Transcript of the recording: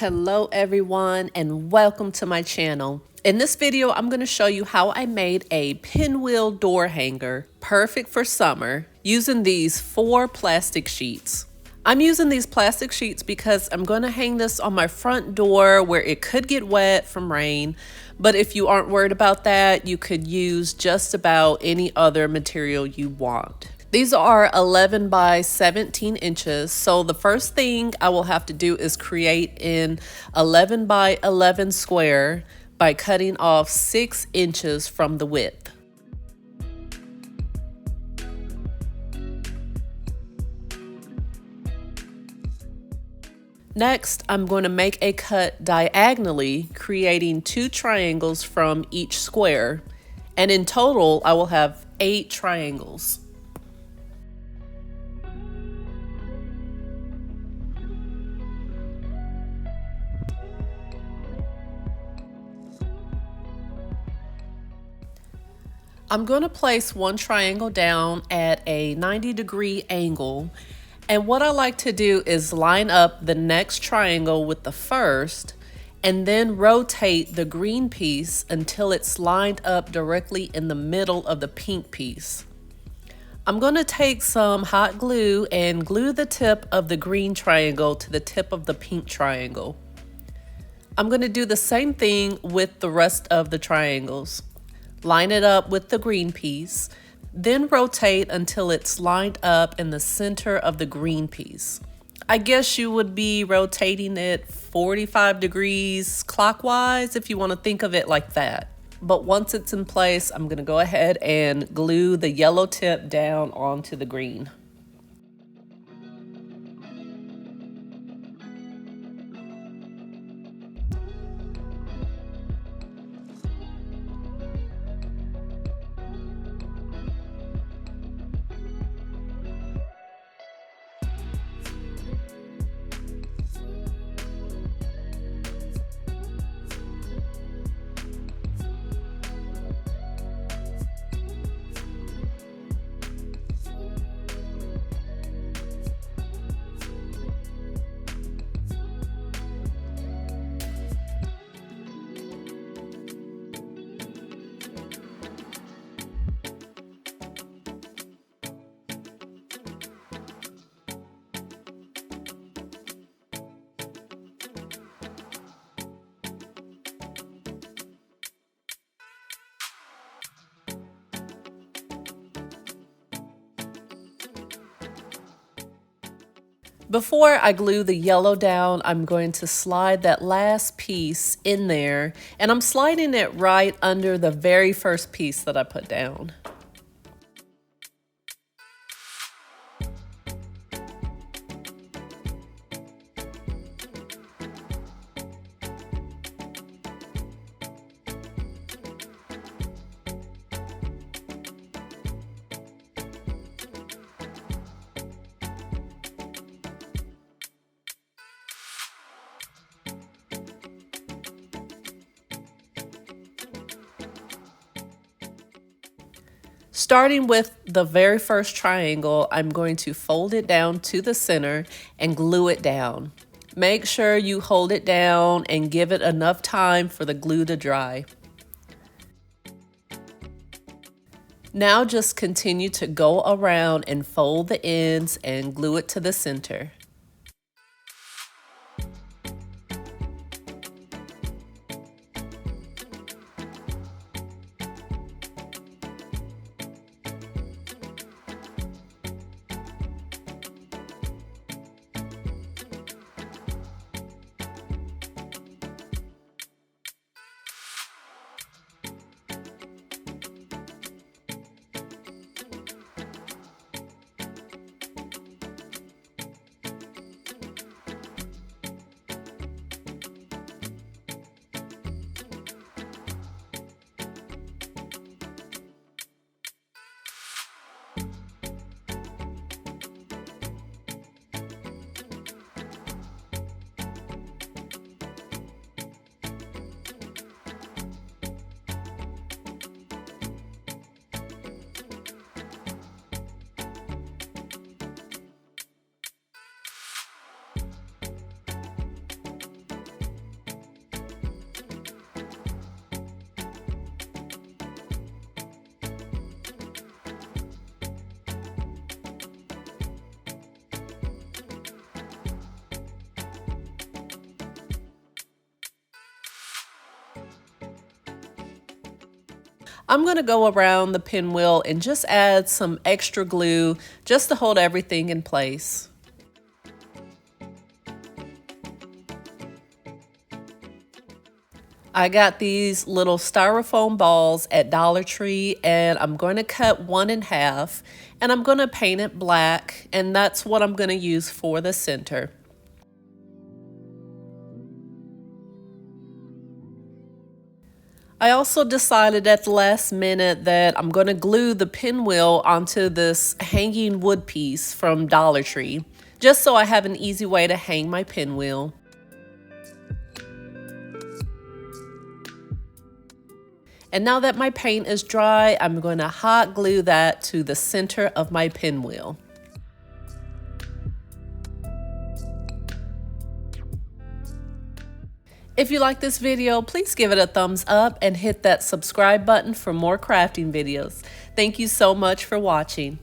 Hello everyone and welcome to my channel. In this video, I'm going to show you how I made a pinwheel door hanger, perfect for summer, using these 4 plastic sheets. I'm using these plastic sheets because I'm going to hang this on my front door where it could get wet from rain. But if you aren't worried about that, you could use just about any other material you want. These are 11 by 17 inches. So the first thing I will have to do is create an 11 by 11 square by cutting off 6 inches from the width. Next, I'm going to make a cut diagonally, creating 2 triangles from each square. And in total, I will have 8 triangles. I'm going to place one triangle down at a 90-degree angle, and what I like to do is line up the next triangle with the first and then rotate the green piece until it's lined up directly in the middle of the pink piece. I'm going to take some hot glue and glue the tip of the green triangle to the tip of the pink triangle. I'm going to do the same thing with the rest of the triangles. Line it up with the green piece, then rotate until it's lined up in the center of the green piece. I guess you would be rotating it 45 degrees clockwise if you want to think of it like that. But once it's in place, I'm going to go ahead and glue the yellow tip down onto the green. Before I glue the yellow down, I'm going to slide that last piece in there, and I'm sliding it right under the very first piece that I put down. Starting with the very first triangle, I'm going to fold it down to the center and glue it down. Make sure you hold it down and give it enough time for the glue to dry. Now just continue to go around and fold the ends and glue it to the center. I'm going to go around the pinwheel and just add some extra glue just to hold everything in place. I got these little styrofoam balls at Dollar Tree, and I'm going to cut one in half, and I'm going to paint it black, and that's what I'm going to use for the center. I also decided at the last minute that I'm going to glue the pinwheel onto this hanging wood piece from Dollar Tree, just so I have an easy way to hang my pinwheel. And now that my paint is dry, I'm going to hot glue that to the center of my pinwheel. If you like this video, please give it a thumbs up and hit that subscribe button for more crafting videos. Thank you so much for watching.